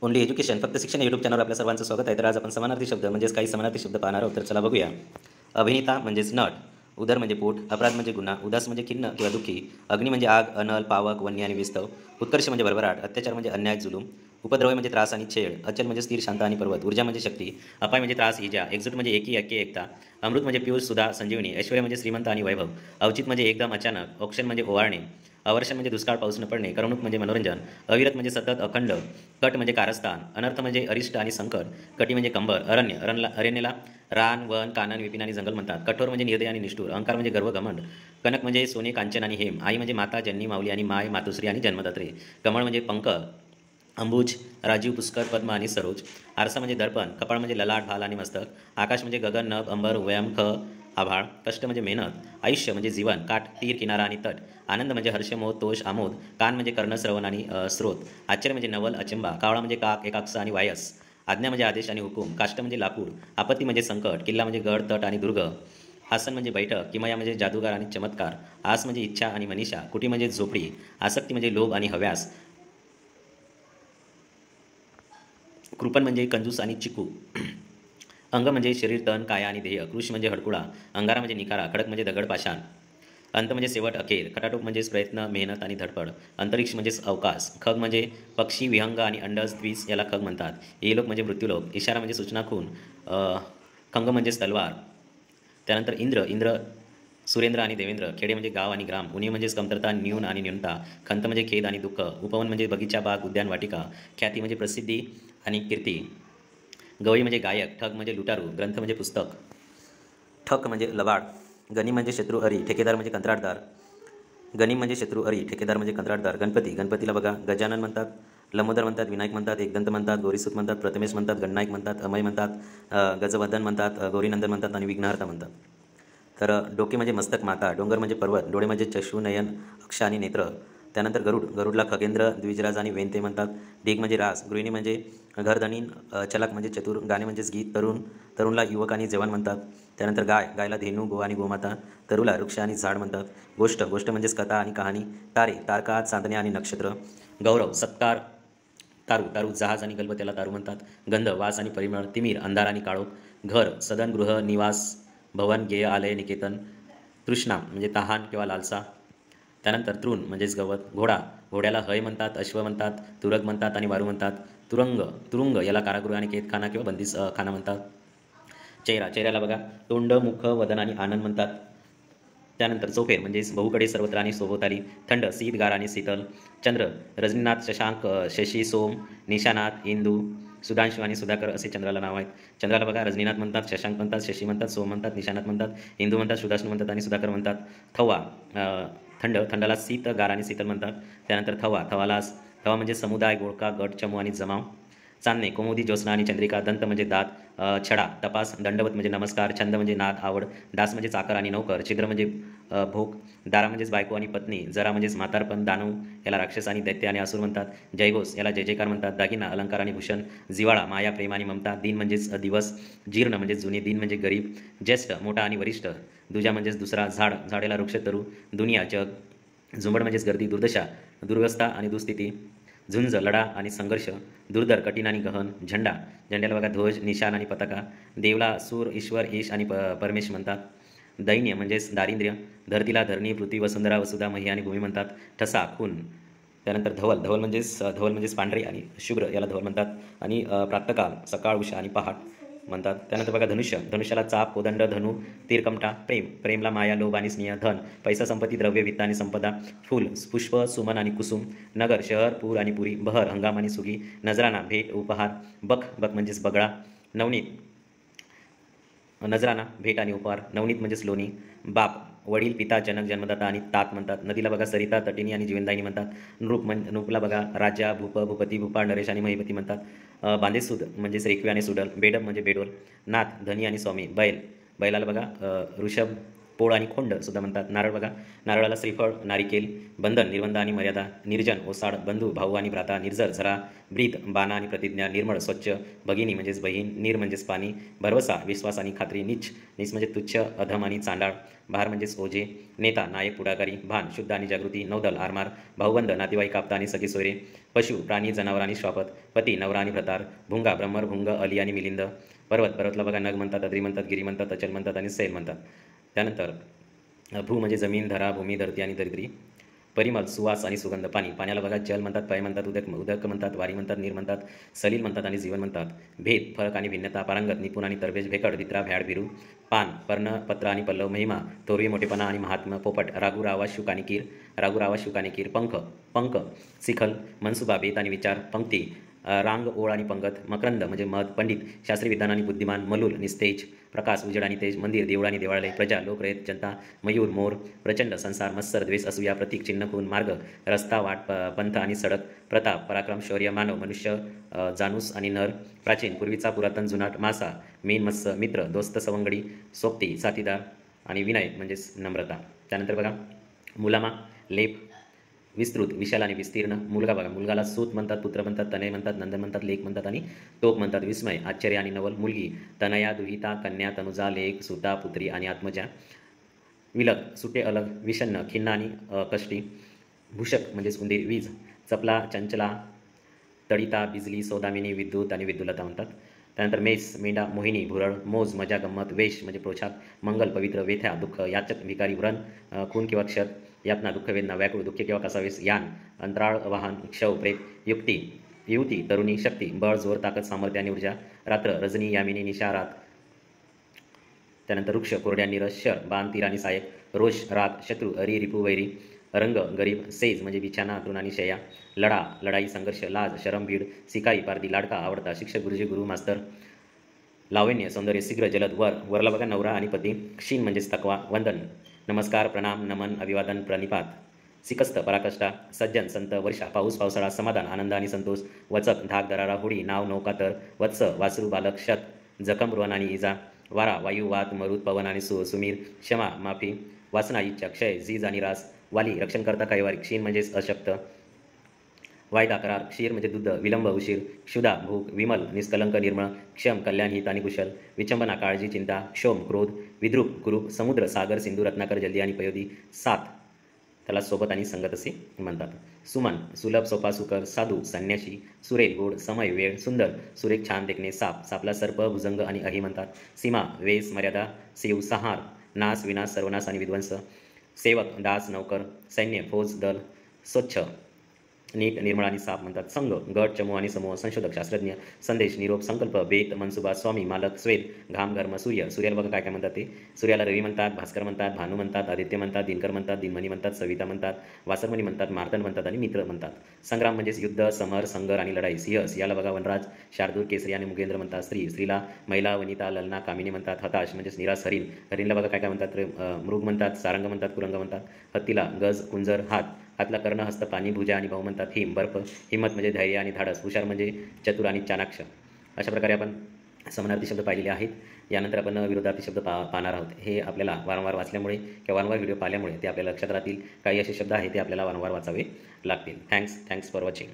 Only education फक्त शिक्षण YouTube चॅनलवर आपल्या सर्वांचं स्वागत आहे. तर आज आपण समानार्थी शब्द म्हणजेच काही समानार्थी शब्द पाहणार आहोत. तर चला बघूया. अभिनेता म्हणजेच नट, उदर म्हणजे पोट, अपराध म्हणजे गुन्हा, उदास म्हणजे खिन्न किंवा दुःखी, अग्नी म्हणजे आग, अनल, पावक, वन्य आणि विस्तव, उत्कर्ष म्हणजे भरभराट, अत्याचार म्हणजे अन्याय जुलूम, उपद्रव म्हणजे त्रास आणि छेड, अचल म्हणजे स्थिर शांत आणि पर्वत, ऊर्जा म्हणजे शक्ती, अपाय म्हणजे त्रास इजा, एकजूट म्हणजे एकी ऐक्य एकता, अमृत म्हणजे पियुष सुधा संजीवनी, ऐश्वर्य म्हणजे श्रीमंत आणि वैभव, अवचित म्हणजे एकदम अचानक, औक्षण म्हणजे ओवाळणे, अवर्षण म्हणजे दुष्काळ पाऊस न पडणे, करमणूक म्हणजे मनोरंजन, अविरत म्हणजे सतत अखंड, कट म्हणजे कारस्थान, अनर्थ म्हणजे अरिष्ट आणि संकट, कटी म्हणजे कंबर, अरण्य अरण्यला रान वन कानन विपिन आणि जंगल म्हणतात, कठोर म्हणजे निर्दय आणि निष्ठूर, अहंकार म्हणजे गर्व घमंड, कनक म्हणजे सोने कांचन आणि हेम, आई म्हणजे माता जननी माऊली आणि माय मातुश्री आणि जन्मदात्री, कमळ म्हणजे पंख, अंबुज राजीव पुष्कर पद्म आणि सरोज, आरसा म्हणजे दर्पण, कपाळ म्हणजे ललाट भाल आणि मस्तक, आकाश म्हणजे गगन नभ अंबर व्याम ख आभाळ, कष्ट म्हणजे मेहनत, आयुष्य म्हणजे जीवन काठ तीर किनारा आणि तट, आनंद म्हणजे हर्ष मोद तोष आमोद, कान म्हणजे कर्णश्रवण आणि स्रोत, आश्चर्य म्हणजे नवल अचंबा, कावळा म्हणजे काक एकाक्ष आणि वायस, आज्ञा म्हणजे आदेश आणि हुकूम, काष्ट म्हणजे लाकूड, आपत्ती म्हणजे संकट, किल्ला म्हणजे गड तट आणि दुर्ग, आसन म्हणजे बैठक, किमया म्हणजे जादूगार आणि चमत्कार, आस म्हणजे इच्छा आणि मनीषा, कुटी म्हणजे झोपडी, आसक्ती म्हणजे लोभ आणि हव्यास, कृपण म्हणजे कंजूस आणि चिकू, अंग म्हणजे शरीर तन काया आणि ध्येय, कृष म्हणजे हडकुळा, अंगारा म्हणजे निखारा, खडक म्हणजे दगड पाषाण, अंत म्हणजे शेवट अखेर, खटाटोप म्हणजेच प्रयत्न मेहनत आणि धडपड, अंतरिक्ष म्हणजेच अवकाश, खग म्हणजे पक्षी विहंग आणि अंडज द्विज याला खग म्हणतात, येलोक म्हणजे मृत्यूलोक, इशारा म्हणजे सूचना खून, खंग म्हणजेच तलवार, त्यानंतर इंद्र सुरेंद्र आणि देवेंद्र, खेडे म्हणजे गाव आणि ग्राम, उणीव म्हणजेच कमतरता न्यून आणि न्यूनता, खंत म्हणजे खेद आणि दुःख, उपवन म्हणजे बगीचा बाग उद्यान वाटिका, ख्याती म्हणजे प्रसिद्धी आणि कीर्ती, गवळी म्हणजे गायक, ठग म्हणजे लुटारू, ग्रंथ म्हणजे पुस्तक, ठक म्हणजे लबाड, गणी म्हणजे शत्रू अरी, ठेकेदार म्हणजे कंत्राटदार, गणी म्हणजे शत्रू अरी, ठेकेदार म्हणजे कंत्राटदार, गणपतीला बघा गजानन म्हणतात, लंबोदर म्हणतात, विनायक म्हणतात, एकदंत म्हणतात, गौरीसूत म्हणतात, प्रथमेश म्हणतात, गणनायक म्हणतात, अमय म्हणतात, गजवर्धन म्हणतात, गौरीनंदन म्हणतात आणि विघ्नहर्ता म्हणतात. तर डोके म्हणजे मस्तक माता, डोंगर म्हणजे पर्वत, डोळे म्हणजे चक्षु नयन अक्ष आणि नेत्र, त्यानंतर गरुडला खगेंद्र द्विजराज आणि वेंते म्हणतात, ढीग म्हणजे रास, गृहिणी म्हणजे घरधनी, चलाक म्हणजे चतुर, गाणे म्हणजेच गीत, तरुणला युवक आणि जवान म्हणतात, त्यानंतर गायला धेनू गो आणि गोमाता, तरुला वृक्ष आणि झाड म्हणतात, गोष्ट म्हणजेच कथा आणि कहाणी, तारे तारका चांदणे आणि नक्षत्र, गौरव सत्कार, तारू जहाज आणि गल्ब त्याला तारू म्हणतात, गंध वास आणि परिमळ, तिमीर अंधार आणि काळोख, घर सदन गृह निवास भवन गेय आलय निकेतन, तृष्णा म्हणजे तहान किंवा लालसा, त्यानंतर तृण म्हणजेच गवत, घोड्याला हय म्हणतात, अश्व म्हणतात, तुरग म्हणतात आणि वारू म्हणतात, तुरुंग याला कारागृह आणि केतखाना किंवा बंदिस खाना म्हणतात, चेहऱ्याला बघा तोंड मुख वदन आणि आनंद म्हणतात, त्यानंतर चौफेर म्हणजेच बहुकडे सर्वत्र आणि सोबताली, थंड शीत गार आणि शीतल, चंद्र रजनीनाथ शशांक शशी सोम निशानाथ इंदू सुधांशु आणि सुधाकर असे चंद्राला नाव आहेत. चंद्राला बघा रजनीनाथ म्हणतात, शशांक म्हणतात, शशी म्हणतात, सोम म्हणतात, निशानाथ म्हणतात, इंदू म्हणतात, सुधांशु म्हणतात आणि सुधाकर म्हणतात. थवा थंडाला शीत गार आणि शीतल म्हणतात. त्यानंतर थवा म्हणजे समुदाय गोळका गट चमू आणि जमाव. चांदणे कौमुदी ज्योत्स्ना आणि चंद्रिका. दंत म्हणजे दात. छडा तपास. दंडवत म्हणजे नमस्कार. छंद म्हणजे नाद आवड. दास म्हणजे चाकर आणि नौकर. छिद्र म्हणजे भोग. दारा म्हणजेच बायको आणि पत्नी. जरा म्हणजेच म्हातारपण. दानव याला राक्षस आणि दैत्य आणि असुर म्हणतात. जयघोष याला जय जयकार म्हणतात. दागिना अलंकार आणि भूषण. जिवाळा माया प्रेम आणि ममता. दिन म्हणजेच दिवस. जीर्ण म्हणजे जुने. दिन म्हणजे गरीब. ज्येष्ठ मोठा आणि वरिष्ठ. दुजा म्हणजेच दुसरा. झाडेला वृक्ष तरु. दुनिया जग. झुंबड म्हणजेच गर्दी. दुर्दशा दुर्वस्था आणि दुस्थिती. झुंज लढा आणि संघर्ष. दुर्धर कठीण आणि गहन. झेंड्याला बघा ध्वज निशान आणि पताका. देवला सूर ईश्वर ईश आणि परमेश म्हणतात. दैन्य म्हणजेच दारिद्र्य. धरतीला धरणी पृथ्वी वसुंधरा वसुधा मही आणि भूमी म्हणतात. ठसा खून. त्यानंतर धवल म्हणजेच पांढरे आणि शुभ्र याला धवल म्हणतात. आणि प्रातःकाल सकाळ उषा आणि पहाट म्हणतात. त्यानंतर बघा धनुष्याला चाप कोदंड धनु तीरकमठा. प्रेमला माया लोभ आणि स्नेह. धन पैसा संपत्ती द्रव्य वित्त आणि संपदा. फूल पुष्प सुमन आणि कुसुम. नगर शहर पूर आणि पुरी. बहर हंगाम आणि सुगी. नजराना भेट उपहार. बक म्हणजेच बगळा. नजराना भेट आणि उपहार. नवनीत म्हणजेच लोणी. बाप वडील पिता जनक जन्मदाता आणि तात म्हणतात. नदीला बघा सरिता तटिनी आणि जीवनदायिनी म्हणतात. नृपला बघा राजा भूपती भूपाळ नरेश आणि महिपती म्हणतात. बांधेसूद म्हणजेच रेखवी आणि सुडल. बेडप म्हणजे बेडोल. नाथ धनी आणि स्वामी. बैलाला बघा ऋषभ पोळ आणि खोंड सुद्धा म्हणतात. नारळ बघा, नारळाला श्रीफळ, नारिकेल, बंधन, निर्बंध आणि मर्यादा, निर्जन, ओसाड, बंधू, भाऊ आणि भ्राता, निर्जर, झरा, ब्रीद, बाणा आणि प्रतिज्ञा, निर्मळ, स्वच्छ, भगिनी म्हणजेच बहीण, नीर म्हणजेच पाणी, भरवसा, विश्वास आणि खात्री, नीच, नीच म्हणजे तुच्छ, अधम आणि चांडाळ, भार म्हणजेच ओझे, नेता, नायक, पुढाकारी, भान, शुद्ध आणि जागृती, नौदल, आरमार, भाऊबंद, नातेवाईक, आपता आणि सगळे सोयरे, पशु, प्राणी, जनावर आणि श्वापत, पती, नवरा आणि भ्रतार, भुंगा, ब्रह्मर, भुंग, अली आणि मिलिंद, पर्वत, पर्वतला बघा नग म्हणतात, अद्री म्हणतात, गिरी म्हणतात, अचल म्हणतात आणि सैल म्हणतात. त्यानंतर भू म्हणजे जमीन, धरा, भूमी, धरती आणि दरिद्री, परिमल, सुवास आणि सुगंध, पाणी, पाण्याला बघा जल म्हणतात, पय म्हणतात, उदक उदक म्हणतात, वारी म्हणतात, नीर म्हणतात, सलील म्हणतात आणि जीवन म्हणतात. भेद, फरक आणि भिन्नता, पारंगत, निपुण आणि तरबेज, भेकड, भित्रा, भ्याड, भिरू, पान, पर्ण, पत्र आणि पल्लव, महिमा, थोरवी, मोठेपणा आणि महात्मा, पोपट, रागू, रावा, शुक आणि कीर, रागू, रावा, शुक आणि कीर, पंख, पंख, शिखल, मनसुबा, बेत आणि विचार, पंक्ती, रांग, ओळ आणि पंगत, मकरंद म्हणजे मध, पंडित, शास्त्री, विद्वान आणि बुद्धिमान, मलूल, निस्तेज, प्रकाश, उजेड आणि तेज, मंदिर, देऊळ आणि देवालय, प्रजा, लोक, रयत, जनता, मयूर, मोर, प्रचंड, संसार, मत्सर, द्वेष, असूया, प्रतीक, चिन्ह, खून, मार्ग, रस्ता, वाट, पंथ आणि सडक, प्रताप, पराक्रम, शौर्य, मानव, मनुष्य, जाणूस आणि नर, प्राचीन, पूर्वीचा, पुरातन, जुनाट, मासा, मीन, मत्स्य, मित्र, दोस्त, सवंगडी, सोबती, साथीदार आणि विनय म्हणजेच नम्रता. त्यानंतर बघा मुलामा, लेप, विस्तृत, विशाल आणि विस्तीर्ण, मुलगा बघा, मुलगाला सूत म्हणतात, पुत्र म्हणतात, तनय म्हणतात, नंदन म्हणतात, लेख म्हणतात आणि तोक म्हणतात, विस्मय, आश्चर्य आणि नवल, मुलगी, तनया, दुहिता, कन्या, तनुजा, लेख, सुता, पुत्री आणि आत्मजा, विलग, सुटे, अलग, विषण्ण, खिन्न आणि कष्टी, भूषक म्हणजेच उंदीर, वीज, चपला, चंचला, तडिता, बिजली, सौदामिनी, विद्युत आणि विद्युलता म्हणतात. त्यानंतर मेस, मेंढा, मोहिनी, भुरळ, मोज, मजा, गंमत, वेश म्हणजे पोशाख, मंगल, पवित्र, वेथ्या, दुःख, याचक, भिकारी, व्रण, खून किंवा क्षत, यातना, दुःख, वेदना, व्याकुळ, दुःख किंवा कसावेस, यान, अंतराळ, वाहन, क्षव, प्रेत, युक्ती, युवती, तरुणी, शक्ती, बळ, जोर, ताकद, सामर्थ्य आणि ऊर्जा, रात्र, रजनी, यामिनी, निशा, रात. त्यानंतर वृक्ष, कोरड्या, निरस, शर, बाण, तीर आणि सायक, रोष, राग, शत्रू, अरी, रिपू, वैरी, रंग, गरीब, सेज म्हणजे बिछाना, अतृण आणि शय्या, लढा, लढाई, संघर्ष, लाज, शरम, भीड, सिकाई, पारधी, लाडका, आवडता, शिक्षक, गुरुजी, गुरु, मास्तर, लावण्य, सौंदर्य, शीघ्र, जलद, वर, वरला बघा नवरा आणि पती, क्षीण म्हणजेच तकवा, वंदन, नमस्कार, प्रणाम, नमन, अभिवादन, प्रणिपात, सिकस्त, पराकष्टा, सज्जन, संत, वर्षा, पाऊस, पावसाळा, समाधान, आनंद आणि संतोष, वचक, धाक, दरारा, होडी, नाव, नौका, तर, वत्स, वासरू, बालक, शत, जखम, रुवन आणि इजा, वारा, वायू, वात, मरुत, पवन आणि सुमीर, क्षमा, माफी, वासना, इच्छा, क्षय, झीज आणि रास, वाली, रक्षणकर्ता, कैवारी, क्षीण म्हणजेच अशक्त, वायदा, करार, क्षीर म्हणजे दूध, विलंब, उशीर, क्षुधा, भूक, विमल, निष्कलंक, निर्मळ, क्षम, कल्याण, हित आणि कुशल, विचंबना, काळजी, चिंता, क्षोम, क्रोध, विद्रूप, कुरूप, समुद्र, सागर, सिंधू, रत्नाकर, जल्दी आणि पयोधी, सात, त्याला सोबत आणि संगत असे म्हणतात. सुमन, सुलभ, सोपा, सुकर, साधू, संन्याशी, सुरेख, गोड, समय, वेळ, सुंदर, सुरेख, छान देखणे, साप, सापला सर्प, भुजंग आणि अही म्हणतात. सीमा, वेस, मर्यादा, शिव, संहार, नाश, विनाश, सर्वनाश आणि विध्वंस, सेवक, दास, नौकर, सैन्य, फौज, दल, स्वच्छ, नीट, निर्मळ आणि साप म्हणतात. संघ, गट, चमू आणि समूह, संशोधक, शास्त्रज्ञ, संदेश, निरोप, संकल्प, बेत, मनसुबा, स्वामी, मालक, स्वेद, घाम, घर्म, सूर्य, सूर्याला बघा काय काय म्हणतात ते, सूर्याला रवी म्हणतात, भास्कर म्हणतात, भानू म्हणतात, आदित्य म्हणतात, दिनकर म्हणतात, दिनमणी म्हणतात, सविता म्हणतात, वासरमणी म्हणतात, मार्तंड म्हणतात आणि मित्र म्हणतात. संग्राम म्हणजेच युद्ध, समर, संघर आणि लढाई. सिंह, सिंहाला बघा वनराज, शार्दूल, केसरी आणि मुगेंद्र म्हणतात. स्त्री, स्त्रीला महिला, वनिता, ललना, कामिनी म्हणतात. हताश म्हणजेच निराश. हरिण, हरिणला बघा काय काय म्हणतात, मृग म्हणतात, सारंग म्हणतात, कुरंग म्हणतात. हत्तीला गज, कुंजर, हात, हातला कर्ण, हस्त, पाणी, भुजा आणि भाऊ म्हणतात. हिम, बर्फ, हिम्मत म्हणजे धैर्य आणि धाडस. हुशार म्हणजे चतुर आणि चाणाक्ष. अशा प्रकारे आपण समानार्थी शब्द पाहिलेले आहेत. यानंतर आपण विरोधार्थी शब्द पाहणार आहोत. हे आपल्याला वारंवार वाचल्यामुळे किंवा वारंवार व्हिडिओ पाहिल्यामुळे ते आपल्याला लक्षात राहतील. काही असे शब्द आहेत ते आपल्याला वारंवार वाचावे लागतील. Thanks for watching.